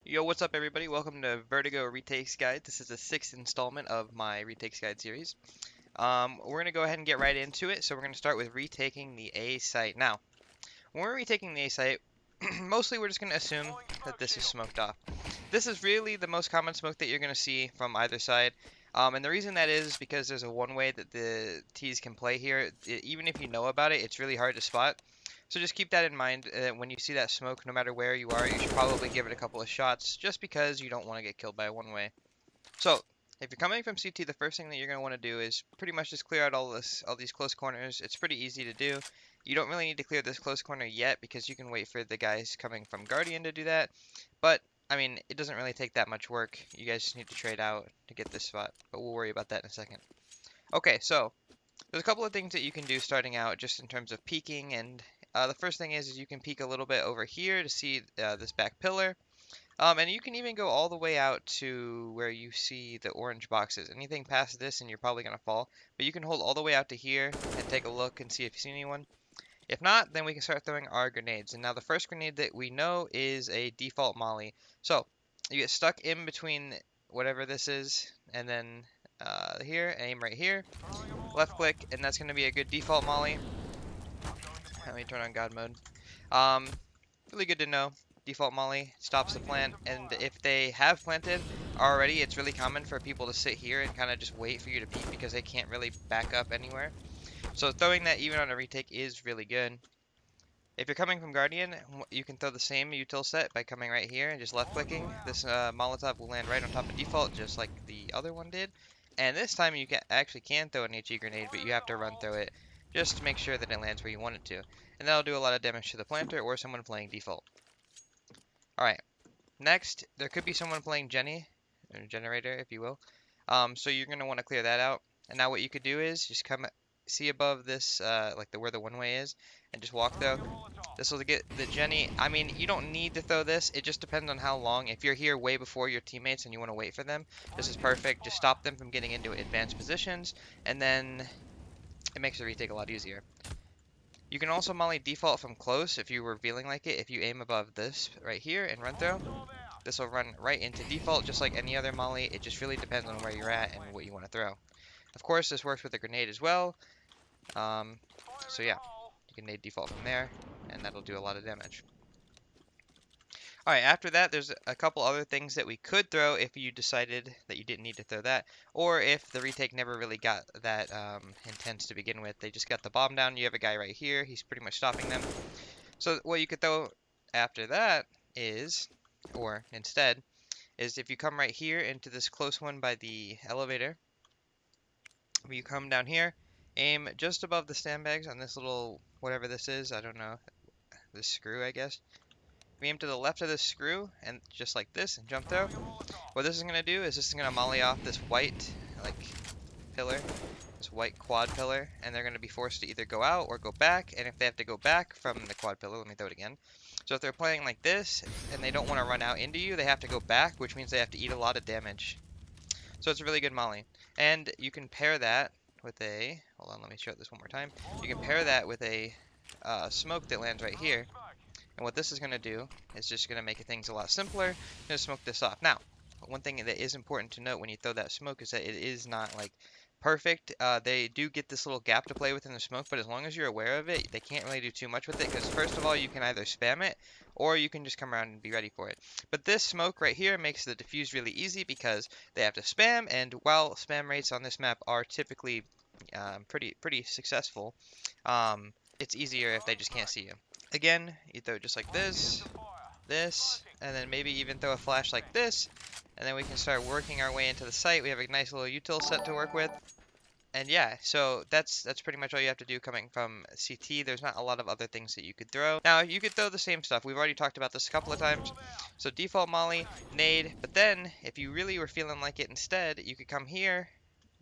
Yo, what's up everybody? Welcome to Vertigo Retakes Guide. This is the sixth installment of my Retakes Guide series. We're going to go ahead and get right into it. So we're going to start with retaking the A site. Now, when we're retaking the A site, mostly we're just going to assume that this is smoked off. This is really the most common smoke that you're going to see from either side. And the reason that is because there's a one way that the T's can play here. Even if you know about it, it's really hard to spot. So just keep that in mind. When you see that smoke, no matter where you are, you should probably give it a couple of shots just because you don't want to get killed by a one way. So if you're coming from CT, the first thing that you're going to want to do is pretty much just clear out all these close corners. It's pretty easy to do. You don't really need to clear this close corner yet because you can wait for the guys coming from Guardian to do that. But I mean, it doesn't really take that much work. You guys just need to trade out to get this spot, but we'll worry about that in a second. Okay, so there's a couple of things that you can do starting out just in terms of peeking, and the first thing is you can peek a little bit over here to see this back pillar. And you can even go all the way out to where you see the orange boxes. Anything past this and you're probably going to fall. But you can hold all the way out to here and take a look and see if you see anyone. If not, then we can start throwing our grenades. And now the first grenade that we know is a default molly. So you get stuck in between whatever this is and then here, aim right here, left click, and that's going to be a good default molly. Let me turn on God mode. Um, really good to know. Default molly stops the plant, and if they have planted already, it's really common for people to sit here and kind of just wait for you to peek because they can't really back up anywhere. So throwing that even on a retake is really good. If you're coming from Guardian, you can throw the same util set by coming right here and just left clicking. This Molotov will land right on top of default just like the other one did. And this time you actually can throw an HE grenade, but you have to run through it just to make sure that it lands where you want it to. And that'll do a lot of damage to the planter or someone playing default. Alright, next, there could be someone playing Jenny, or generator if you will. So you're going to want to clear that out. And now what you could do is just come see above this, like where the one way is, and just walk though. This will get the Jenny. I mean, you don't need to throw this. It just depends on how long. If you're here way before your teammates and you want to wait for them, this is perfect. Just stop them from getting into advanced positions, and then it makes the retake a lot easier. You can also molly default from close if you were feeling like it. If you aim above this right here and run throw, this will run right into default just like any other molly. It just really depends on where you're at and what you want to throw. Of course, this works with a grenade as well. So yeah, you can nade default from there, and that'll do a lot of damage. Alright, after that, there's a couple other things that we could throw if you decided that you didn't need to throw that, or if the retake never really got that intense to begin with. They just got the bomb down. You have a guy right here. He's pretty much stopping them. So what you could throw after that is, or instead, is if you come right here into this close one by the elevator, you come down here, aim just above the sandbags on this little, whatever this is, I don't know, this screw, I guess. We aim to the left of this screw, and just like this, and jump throw. What this is going to do is this is going to molly off this white, like, pillar, this white quad pillar, and they're going to be forced to either go out or go back, and if they have to go back from the quad pillar, let me throw it again. So if they're playing like this, and they don't want to run out into you, they have to go back, which means they have to eat a lot of damage. So it's a really good molly. And you can pair that with a, hold on, let me show this one more time. You can pair that with a smoke that lands right here. And what this is going to do is just going to make things a lot simpler. I'm going to smoke this off. Now, one thing that is important to note when you throw that smoke is that it is not like perfect. They do get this little gap to play with in the smoke, but as long as you're aware of it, they can't really do too much with it because first of all, you can either spam it or you can just come around and be ready for it. But this smoke right here makes the defuse really easy because they have to spam, and while spam rates on this map are typically pretty successful, it's easier if they just can't see you. Again, you throw it just like this, and then maybe even throw a flash like this, and then we can start working our way into the site. We have a nice little util set to work with. And yeah, so that's pretty much all you have to do coming from CT. There's not a lot of other things that you could throw. Now, you could throw the same stuff. We've already talked about this a couple of times. So default molly, nade, but then if you really were feeling like it instead, you could come here,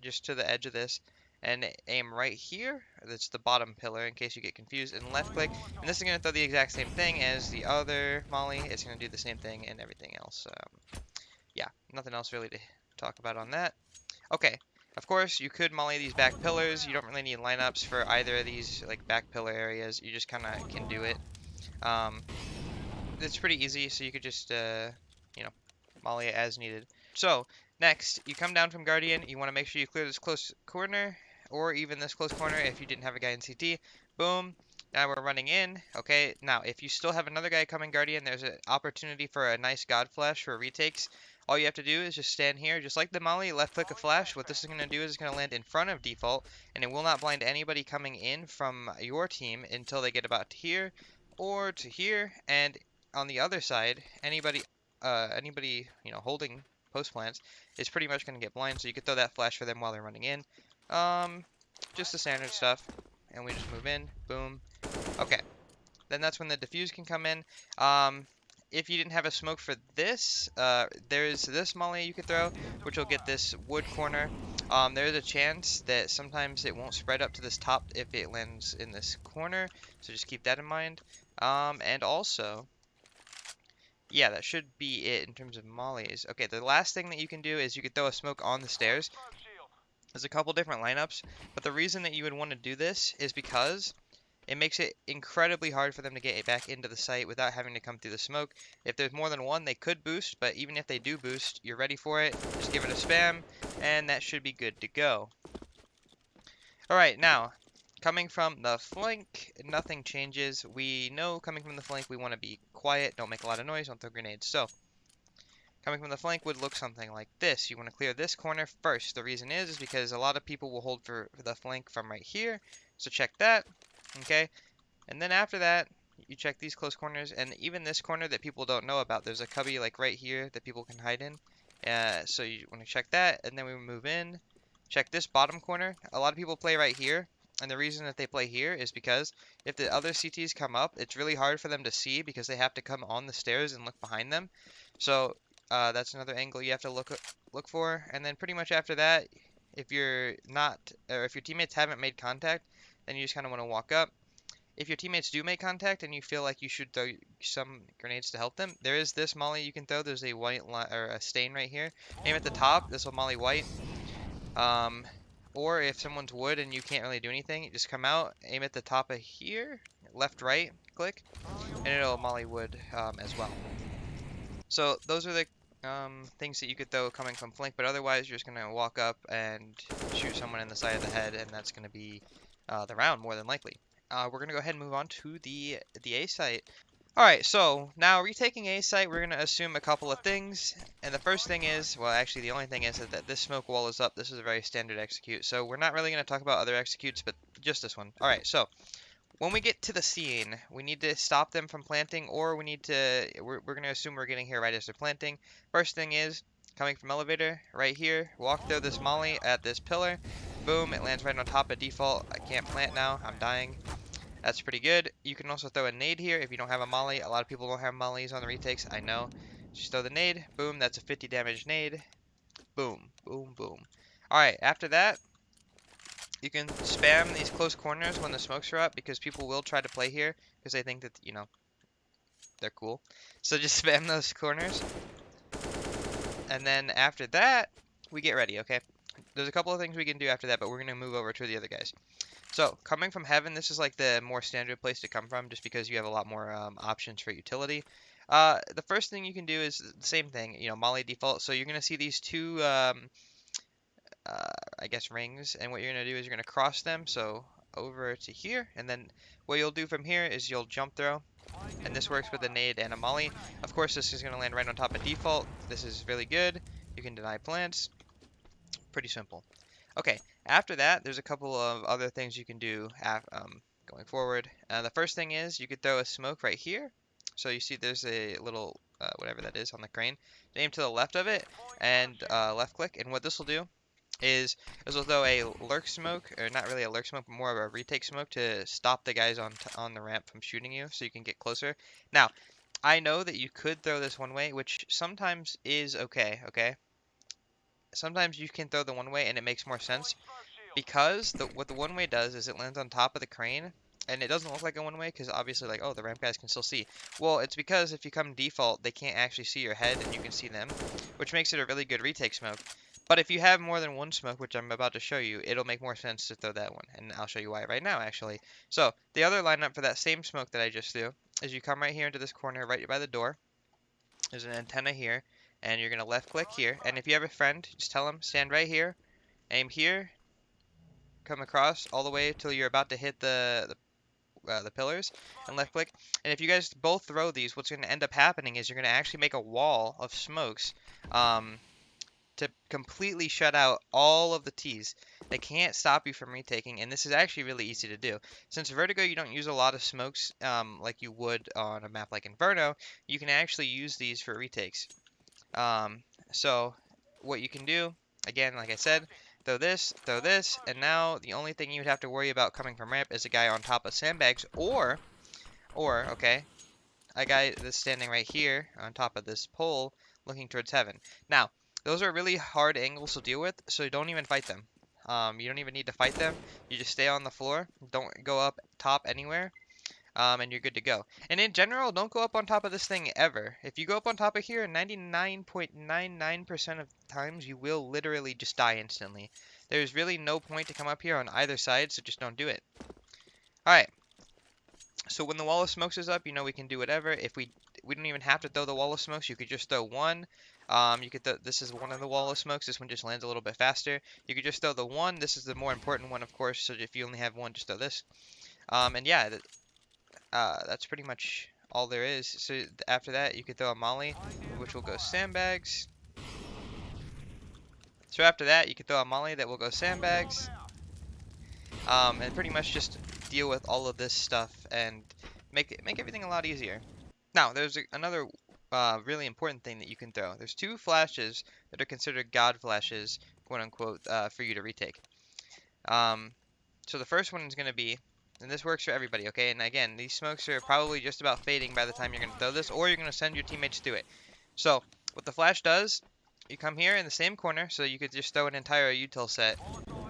just to the edge of this, and aim right here. That's the bottom pillar in case you get confused, and left click. And this is going to throw the exact same thing as the other molly. It's going to do the same thing and everything else. Yeah, nothing else really to talk about on that. Okay, of course, you could molly these back pillars. You don't really need lineups for either of these like back pillar areas. You just kind of can do it. It's pretty easy, so you could just you know, molly as needed. So next, you come down from Guardian. You want to make sure you clear this close corner, or even this close corner if you didn't have a guy in CT. Boom. Now we're running in. Okay, now if you still have another guy coming Guardian, there's an opportunity for a nice God Flash for retakes. All you have to do is just stand here, just like the molly, left click a flash. What this is going to do is it's going to land in front of default, and it will not blind anybody coming in from your team until they get about to here or to here. And on the other side, anybody holding post plants is pretty much going to get blind. So you could throw that flash for them while they're running in. Just the standard stuff, and we just move in. Boom. Okay. Then that's when the diffuse can come in. If you didn't have a smoke for this, there's this molly you could throw, which will get this wood corner. There's a chance that sometimes it won't spread up to this top if it lands in this corner, so just keep that in mind. And also, yeah, that should be it in terms of mollies. Okay, the last thing that you can do is you could throw a smoke on the stairs. There's a couple different lineups, but the reason that you would want to do this is because it makes it incredibly hard for them to get back into the site without having to come through the smoke. If there's more than one, they could boost, but even if they do boost, you're ready for it. Just give it a spam, and that should be good to go. Alright, now, coming from the flank, nothing changes. We know coming from the flank, we want to be quiet, don't make a lot of noise, don't throw grenades. So, coming from the flank would look something like this. You want to clear this corner first. The reason is because a lot of people will hold for the flank from right here. So check that. Okay, and then after that, you check these close corners, and even this corner that people don't know about. There's a cubby like right here that people can hide in. So you want to check that, and then we move in. Check this bottom corner. A lot of people play right here, and the reason that they play here is because if the other CTs come up, it's really hard for them to see because they have to come on the stairs and look behind them. So that's another angle you have to look for. And then pretty much after that, if you're not, or if your teammates haven't made contact, then you just kind of want to walk up. If your teammates do make contact and you feel like you should throw some grenades to help them, there is this molly you can throw. There's a white line or a stain right here. Aim at the top. This will molly white. Or if someone's wood and you can't really do anything, just come out, aim at the top of here, left, right, click, and it'll molly wood as well. So those are the things that you could throw coming from flank, but otherwise you're just gonna walk up and shoot someone in the side of the head, and that's gonna be the round more than likely. We're gonna go ahead and move on to the A site. Alright, so now retaking A site, we're gonna assume a couple of things, and the first thing is, well actually the only thing is that this smoke wall is up. This is a very standard execute, so we're not really gonna talk about other executes, but just this one. Alright, so when we get to the scene, we need to stop them from planting, or we're going to assume we're getting here right as they're planting. First thing is, coming from elevator, right here, walk through this molly at this pillar. Boom, it lands right on top of default. I can't plant now, I'm dying. That's pretty good. You can also throw a nade here if you don't have a molly. A lot of people don't have mollies on the retakes, I know. Just throw the nade, boom, that's a 50 damage nade. Boom, boom, boom. Alright, after that, you can spam these close corners when the smokes are up because people will try to play here because they think that, they're cool. So just spam those corners. And then after that, we get ready, okay? There's a couple of things we can do after that, but we're going to move over to the other guys. So, coming from heaven, this is like the more standard place to come from just because you have a lot more options for utility. The first thing you can do is the same thing, molly default. So you're going to see these two I guess rings, and what you're going to do is you're going to cross them, so over to here, and then what you'll do from here is you'll jump throw, and this works with a nade and a molly. Of course, this is going to land right on top of default. This is really good. You can deny plants. Pretty simple. Okay, after that, there's a couple of other things you can do going forward. The first thing is you could throw a smoke right here. So you see there's a little, whatever that is on the crane. Aim to the left of it, and left click, and what this will do is will throw a lurk smoke, or not really a lurk smoke, but more of a retake smoke to stop the guys on the ramp from shooting you, so you can get closer. Now, I know that you could throw this one way, which sometimes is okay, okay? Sometimes you can throw the one way and it makes more sense, because what the one way does is it lands on top of the crane, and it doesn't look like a one way because obviously like, oh, the ramp guys can still see. Well, it's because if you come default, they can't actually see your head and you can see them, which makes it a really good retake smoke. But if you have more than one smoke, which I'm about to show you, it'll make more sense to throw that one, and I'll show you why right now actually. So the other lineup for that same smoke that I just threw is you come right here into this corner right by the door. There's an antenna here. and you're going to left click here. And if you have a friend, just tell them stand right here, aim here, come across all the way till you're about to hit the pillars, and left click. And if you guys both throw these, what's going to end up happening is you're going to actually make a wall of smokes to completely shut out all of the T's. They can't stop you from retaking, and this is actually really easy to do. Since Vertigo, you don't use a lot of smokes like you would on a map like Inferno, you can actually use these for retakes. So what you can do, again, like I said, throw this, and now the only thing you would have to worry about coming from ramp is a guy on top of sandbags, or okay, a guy that's standing right here on top of this pole looking towards heaven. Now, those are really hard angles to deal with, so don't even fight them. You don't even need to fight them. You just stay on the floor. Don't go up top anywhere, and you're good to go. And in general, don't go up on top of this thing ever. If you go up on top of here, 99.99% of times you will literally just die instantly. There's really no point to come up here on either side, so just don't do it. Alright, so when the wall of smokes is up, you know we can do whatever. If we don't even have to throw the wall of smokes, you could just throw one. You could this is one of the wall of smokes. This one just lands a little bit faster. You could just throw the one. This is the more important one, of course. So if you only have one, just throw this. And yeah, that's pretty much all there is. So after that, you could throw a molly, which will go sandbags. So after that, you could throw a molly that will go sandbags. And pretty much just deal with all of this stuff and make everything a lot easier. Now, there's another really important thing that you can throw. There's two flashes that are considered god flashes, quote unquote, for you to retake. So the first one is going to be, and this works for everybody, okay? And again, these smokes are probably just about fading by the time you're going to throw this, or you're going to send your teammates to it. So what the flash does, you come here in the same corner, so you could just throw an entire util set,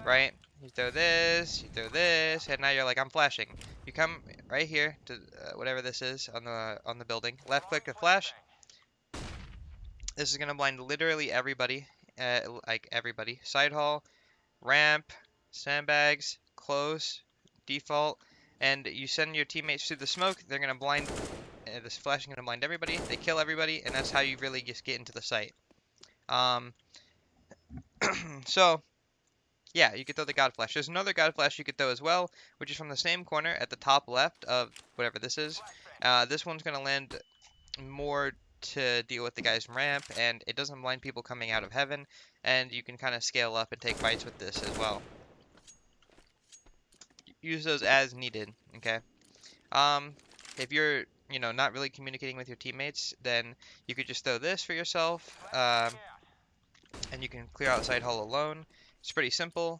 right? You throw this, and now you're like, I'm flashing. You come right here to whatever this is on the building. Left click the flash. This is gonna blind literally everybody, like everybody. Side hall, ramp, sandbags, close, default, and you send your teammates through the smoke. They're gonna blind. This flash is gonna blind everybody. They kill everybody, and that's how you really just get into the site. So. Yeah, you could throw the God Flash. There's another God Flash you could throw as well, which is from the same corner at the top left of whatever this is. This one's going to land more to deal with the guy's ramp, and it doesn't blind people coming out of heaven, and you can kind of scale up and take fights with this as well. Use those as needed, okay? If you're, not really communicating with your teammates, then you could just throw this for yourself, and you can clear out side hall alone. It's pretty simple.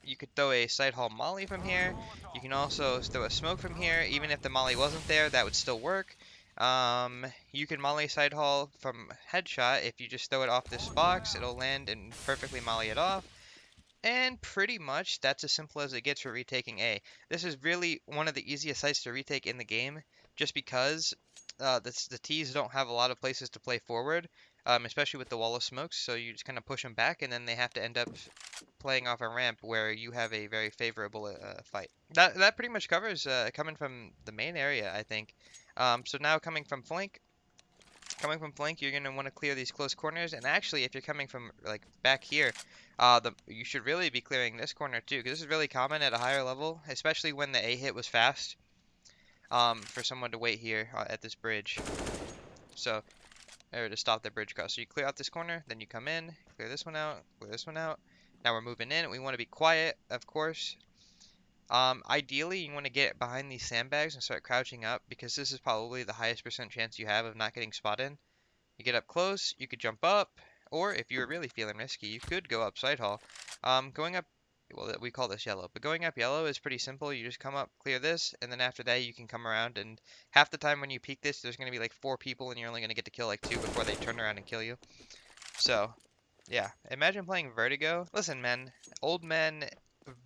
You could throw a side hall molly from here. You can also throw a smoke from here. Even if the molly wasn't there, that would still work. You can molly side hall from headshot. If you just throw it off this box, it'll land and perfectly molly it off. And pretty much that's as simple as it gets for retaking A. This is really one of the easiest sites to retake in the game, just because the T's don't have a lot of places to play forward, especially with the wall of smokes, so you just kind of push them back, and then they have to end up playing off a ramp where you have a very favorable fight. That pretty much covers coming from the main area, I think. So now coming from flank, you're going to want to clear these close corners, and actually if you're coming from like back here, you should really be clearing this corner too, because this is really common at a higher level, especially when the A hit was fast, for someone to wait here at this bridge. So, or to stop the bridge cross. So you clear out this corner, then you come in, clear this one out, clear this one out. Now we're moving in. We want to be quiet, of course. Ideally, you want to get behind these sandbags and start crouching up, because this is probably the highest % chance you have of not getting spotted. You get up close, you could jump up, or if you're really feeling risky, you could go up side hall. Going up, well, we call this yellow, but going up yellow is pretty simple. You just come up, clear this, and then after that you can come around, and half the time when you peek this, there's going to be like 4 people, and you're only going to get to kill like 2 before they turn around and kill you. So, yeah, imagine playing Vertigo. Listen, man, old men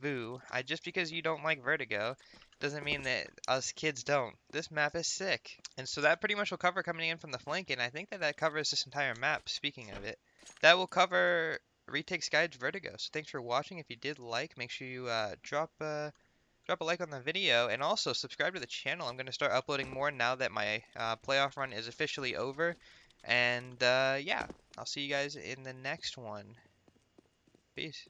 Voo, just because you don't like Vertigo doesn't mean that us kids don't. This map is sick. And so that pretty much will cover coming in from the flank, and I think that covers this entire map, speaking of it. That will cover Retakes Guides Vertigo. So thanks for watching. If you did like, make sure you drop a like on the video, and also subscribe to the channel. I'm going to start uploading more now that my playoff run is officially over. And yeah, I'll see you guys in the next one. Peace.